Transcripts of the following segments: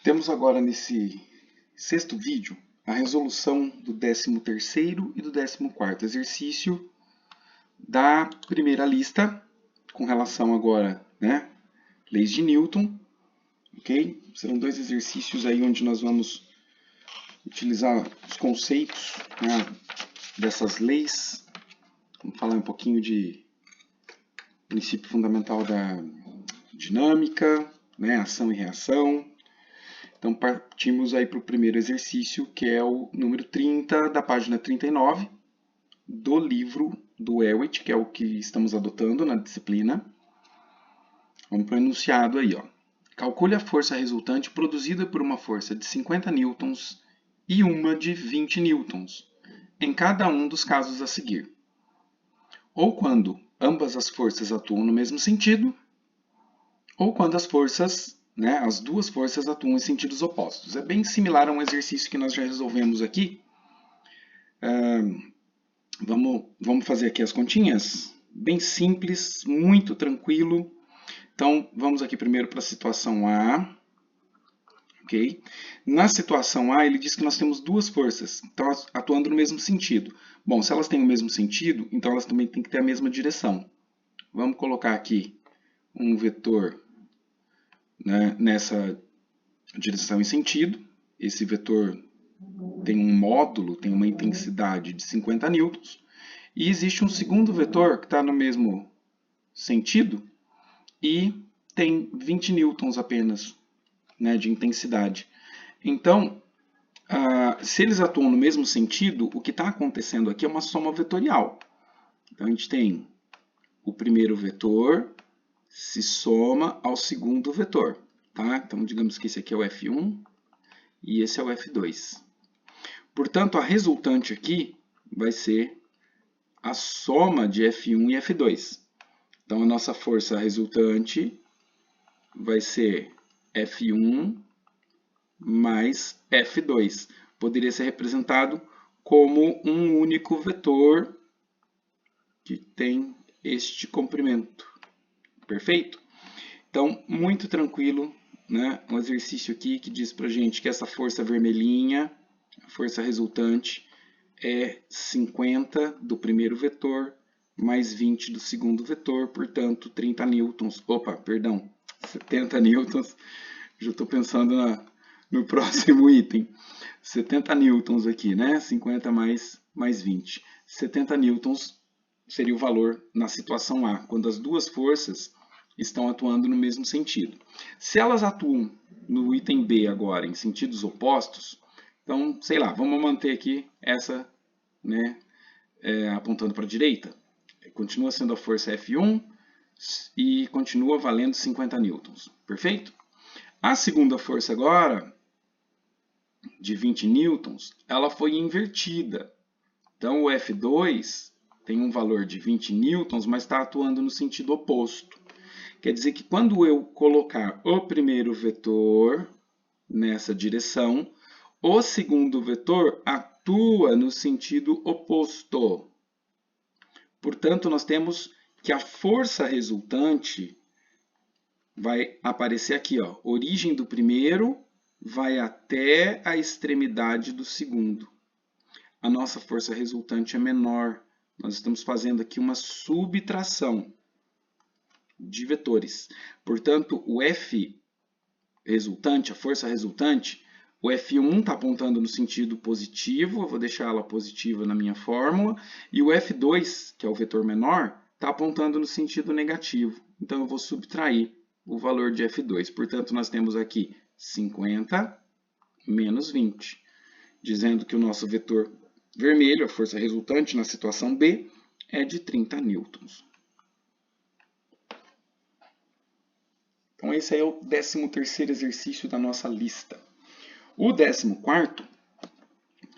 Temos agora nesse sexto vídeo a resolução do 13º e do 14º exercício da primeira lista, com relação agora, leis de Newton, ok? Serão dois exercícios aí onde nós vamos utilizar os conceitos, dessas leis. Vamos falar um pouquinho de princípio fundamental da dinâmica, ação e reação. Então, partimos aí para o primeiro exercício, que é o número 30, da página 39, do livro do Hewitt, que é o que estamos adotando na disciplina. Vamos para o enunciado aí, ó. Calcule a força resultante produzida por uma força de 50 newtons e uma de 20 newtons, em cada um dos casos a seguir. Ou quando ambas as forças atuam no mesmo sentido, ou quando as duas forças atuam em sentidos opostos. É bem similar a um exercício que nós já resolvemos aqui. Vamos fazer aqui as continhas. Bem simples, muito tranquilo. Então, vamos aqui primeiro para a situação A. Okay? Na situação A, ele diz que nós temos duas forças, então, atuando no mesmo sentido. Bom, se elas têm o mesmo sentido, então elas também têm que ter a mesma direção. Vamos colocar aqui um vetor nessa direção e sentido. Esse vetor tem um módulo, tem uma intensidade de 50 newtons. E existe um segundo vetor que está no mesmo sentido e tem 20 newtons apenas de intensidade. Então, se eles atuam no mesmo sentido, o que está acontecendo aqui é uma soma vetorial. Então, a gente tem o primeiro vetor se soma ao segundo vetor. Tá? Então, digamos que esse aqui é o F1 e esse é o F2. Portanto, a resultante aqui vai ser a soma de F1 e F2. Então, a nossa força resultante vai ser F1 mais F2. Poderia ser representado como um único vetor que tem este comprimento. Perfeito? Então, muito tranquilo, um exercício aqui que diz pra gente que essa força vermelhinha, a força resultante, é 50 do primeiro vetor mais 20 do segundo vetor, portanto, 30 newtons. 70 newtons. Já estou pensando no próximo item. 70 newtons aqui, 50 mais 20. 70 newtons seria o valor na situação A, quando as duas forças estão atuando no mesmo sentido. Se elas atuam no item B agora em sentidos opostos, então, sei lá, vamos manter aqui essa, apontando para a direita. Continua sendo a força F1 e continua valendo 50 newtons. Perfeito? A segunda força agora, de 20 newtons, ela foi invertida. Então, o F2 tem um valor de 20 newtons, mas está atuando no sentido oposto. Quer dizer que quando eu colocar o primeiro vetor nessa direção, o segundo vetor atua no sentido oposto. Portanto, nós temos que a força resultante vai aparecer aqui, ó, origem do primeiro vai até a extremidade do segundo. A nossa força resultante é menor. Nós estamos fazendo aqui uma subtração de vetores. Portanto, o F resultante, a força resultante, o F1 está apontando no sentido positivo, eu vou deixar ela positiva na minha fórmula, e o F2, que é o vetor menor, está apontando no sentido negativo. Então, eu vou subtrair o valor de F2. Portanto, nós temos aqui 50 menos 20, dizendo que o nosso vetor vermelho, a força resultante na situação B, é de 30 newtons. Então, esse aí é o 13º exercício da nossa lista. O 14º,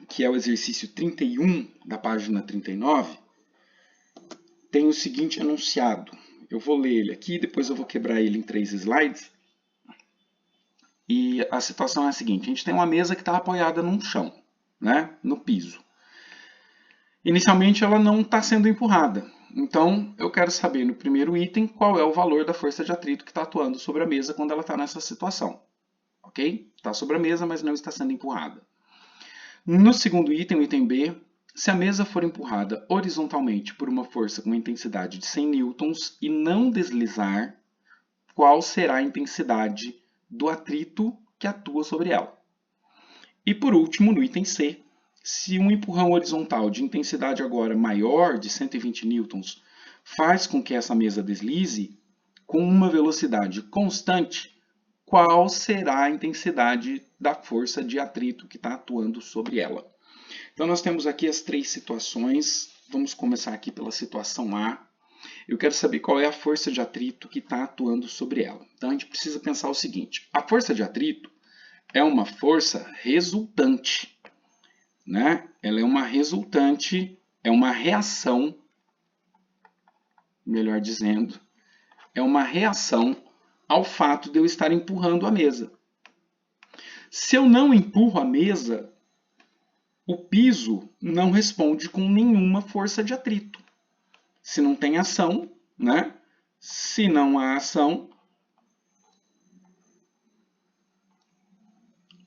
que é o exercício 31 da página 39, tem o seguinte enunciado. Eu vou ler ele aqui, depois eu vou quebrar ele em 3 slides. E a situação é a seguinte: a gente tem uma mesa que está apoiada num chão, no piso. Inicialmente ela não está sendo empurrada. Então, eu quero saber no primeiro item qual é o valor da força de atrito que está atuando sobre a mesa quando ela está nessa situação. ok? Está sobre a mesa, mas não está sendo empurrada. No segundo item, o item B, se a mesa for empurrada horizontalmente por uma força com uma intensidade de 100 newtons e não deslizar, qual será a intensidade do atrito que atua sobre ela? E por último, no item C, se um empurrão horizontal de intensidade agora maior de 120 newtons faz com que essa mesa deslize com uma velocidade constante, qual será a intensidade da força de atrito que está atuando sobre ela? Então nós temos aqui as três situações. Vamos começar aqui pela situação A. Eu quero saber qual é a força de atrito que está atuando sobre ela. Então a gente precisa pensar o seguinte: a força de atrito é uma força resultante, né? Ela é uma resultante, é uma reação, melhor dizendo, é uma reação ao fato de eu estar empurrando a mesa. Se eu não empurro a mesa, o piso não responde com nenhuma força de atrito. Se não tem ação, né? Se não há ação,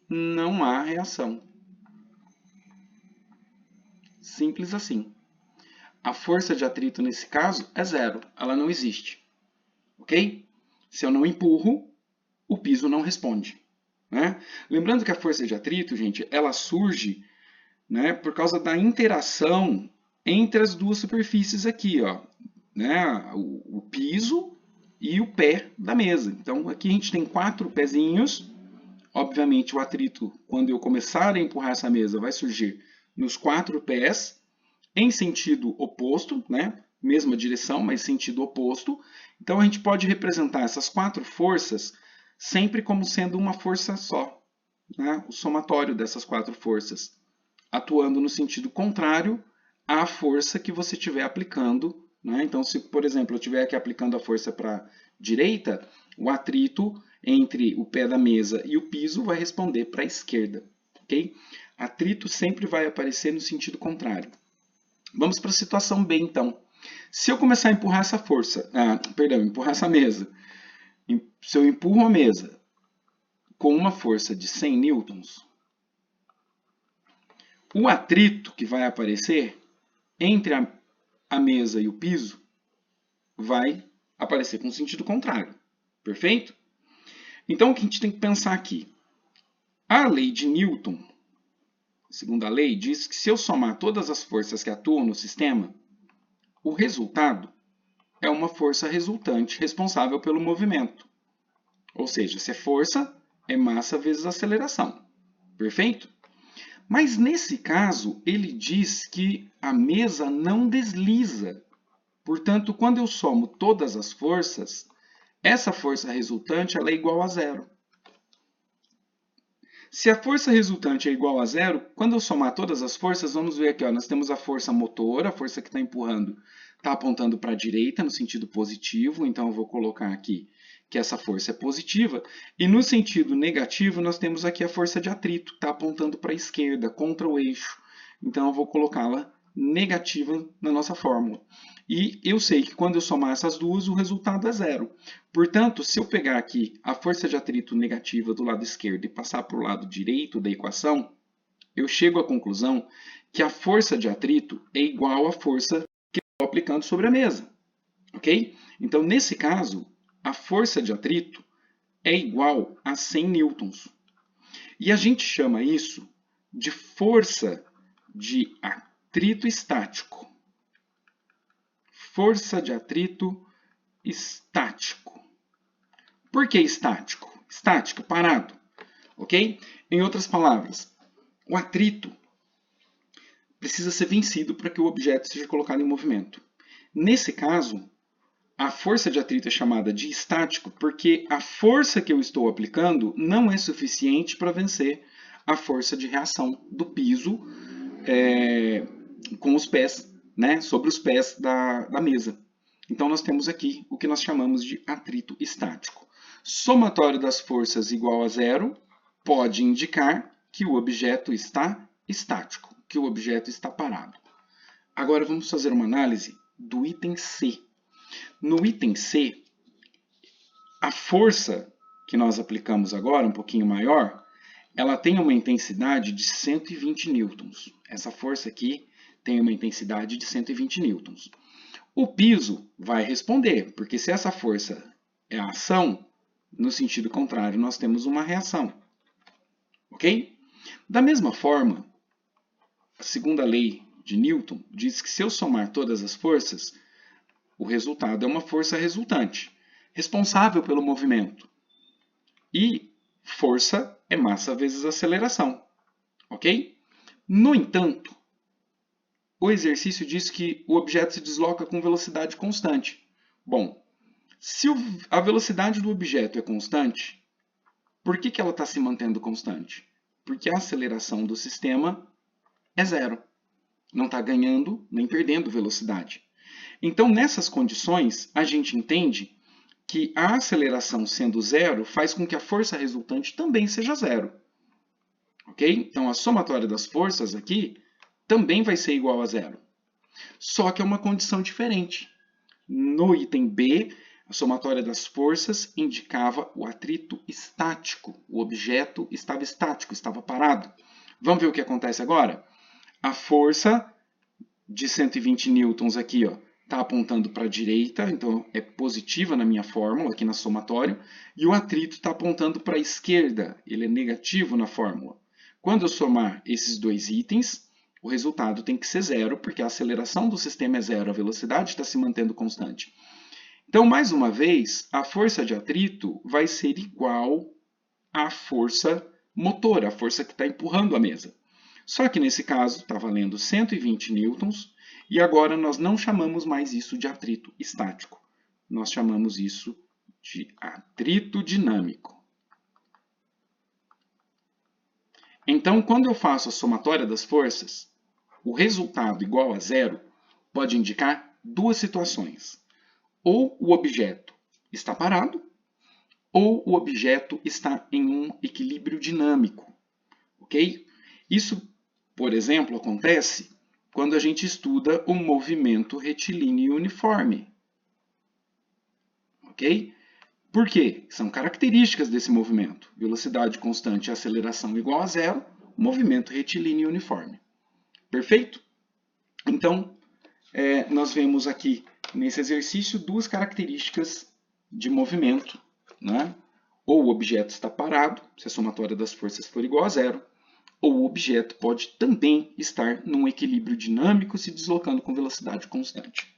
não há reação. Simples assim. A força de atrito nesse caso é zero, ela não existe. Ok? Se eu não empurro, o piso não responde. Né? Lembrando que a força de atrito, gente, ela surge, né, por causa da interação entre as duas superfícies aqui, ó, né, o piso e o pé da mesa. Então aqui a gente tem 4 pezinhos. Obviamente o atrito, quando eu começar a empurrar essa mesa, vai surgir nos 4 pés, em sentido oposto, né? Mesma direção, mas sentido oposto. Então a gente pode representar essas 4 forças sempre como sendo uma força só, né? O somatório dessas 4 forças, atuando no sentido contrário à força que você estiver aplicando. Né? Então, se, por exemplo, eu estiver aqui aplicando a força para a direita, o atrito entre o pé da mesa e o piso vai responder para a esquerda. Okay? Atrito sempre vai aparecer no sentido contrário. Vamos para a situação B, então. Se eu começar a empurrar essa empurrar essa mesa, se eu empurro a mesa com uma força de 100 newtons, o atrito que vai aparecer entre a mesa e o piso vai aparecer com sentido contrário. Perfeito? Então, o que a gente tem que pensar aqui? A lei de Newton, segundo a lei, diz que se eu somar todas as forças que atuam no sistema, o resultado é uma força resultante responsável pelo movimento. Ou seja, se é força, é massa vezes aceleração. Perfeito? Mas nesse caso, ele diz que a mesa não desliza. Portanto, quando eu somo todas as forças, essa força resultante ela é igual a zero. Se a força resultante é igual a zero, quando eu somar todas as forças, vamos ver aqui, ó, nós temos a força motora, a força que está empurrando está apontando para a direita, no sentido positivo, então eu vou colocar aqui que essa força é positiva, e no sentido negativo nós temos aqui a força de atrito, que está apontando para a esquerda, contra o eixo, então eu vou colocá-la negativa na nossa fórmula. E eu sei que quando eu somar essas duas, o resultado é zero. Portanto, se eu pegar aqui a força de atrito negativa do lado esquerdo e passar para o lado direito da equação, eu chego à conclusão que a força de atrito é igual à força que eu estou aplicando sobre a mesa. Ok? Então, nesse caso, a força de atrito é igual a 100 newtons. E a gente chama isso de força de atrito estático. Força de atrito estático. Por que estático? Estático, parado. Ok? Em outras palavras, o atrito precisa ser vencido para que o objeto seja colocado em movimento. Nesse caso, a força de atrito é chamada de estático porque a força que eu estou aplicando não é suficiente para vencer a força de reação do piso com os pés, né, sobre os pés da mesa. Então nós temos aqui o que nós chamamos de atrito estático. Somatório das forças igual a zero pode indicar que o objeto está estático, que o objeto está parado. Agora vamos fazer uma análise do item C. No item C, a força que nós aplicamos agora, um pouquinho maior, ela tem uma intensidade de 120 newtons. Essa força aqui tem uma intensidade de 120 newtons. O piso vai responder, porque se essa força é a ação, no sentido contrário, nós temos uma reação. Ok? Da mesma forma, a segunda lei de Newton diz que se eu somar todas as forças, o resultado é uma força resultante, responsável pelo movimento. E força é massa vezes aceleração. Ok? No entanto, o exercício diz que o objeto se desloca com velocidade constante. Bom, se a velocidade do objeto é constante, por que ela está se mantendo constante? Porque a aceleração do sistema é zero. Não está ganhando nem perdendo velocidade. Então, nessas condições, a gente entende que a aceleração sendo zero faz com que a força resultante também seja zero. Ok? Então, a somatória das forças aqui também vai ser igual a zero. Só que é uma condição diferente. No item B, a somatória das forças indicava o atrito estático. O objeto estava estático, estava parado. Vamos ver o que acontece agora? A força de 120 newtons aqui está apontando para a direita, então é positiva na minha fórmula, aqui na somatória, e o atrito está apontando para a esquerda, ele é negativo na fórmula. Quando eu somar esses dois itens, o resultado tem que ser zero, porque a aceleração do sistema é zero, a velocidade está se mantendo constante. Então, mais uma vez, a força de atrito vai ser igual à força motora, a força que está empurrando a mesa. Só que nesse caso está valendo 120 newtons e agora nós não chamamos mais isso de atrito estático. Nós chamamos isso de atrito dinâmico. Então, quando eu faço a somatória das forças, o resultado igual a zero pode indicar duas situações. Ou o objeto está parado, ou o objeto está em um equilíbrio dinâmico. Ok? Isso, por exemplo, acontece quando a gente estuda o movimento retilíneo uniforme. Ok? Por quê? São características desse movimento. Velocidade constante e aceleração igual a zero, movimento retilíneo uniforme. Perfeito? Então, nós vemos aqui nesse exercício duas características de movimento. Né? Ou o objeto está parado, se a somatória das forças for igual a zero, ou o objeto pode também estar num equilíbrio dinâmico se deslocando com velocidade constante.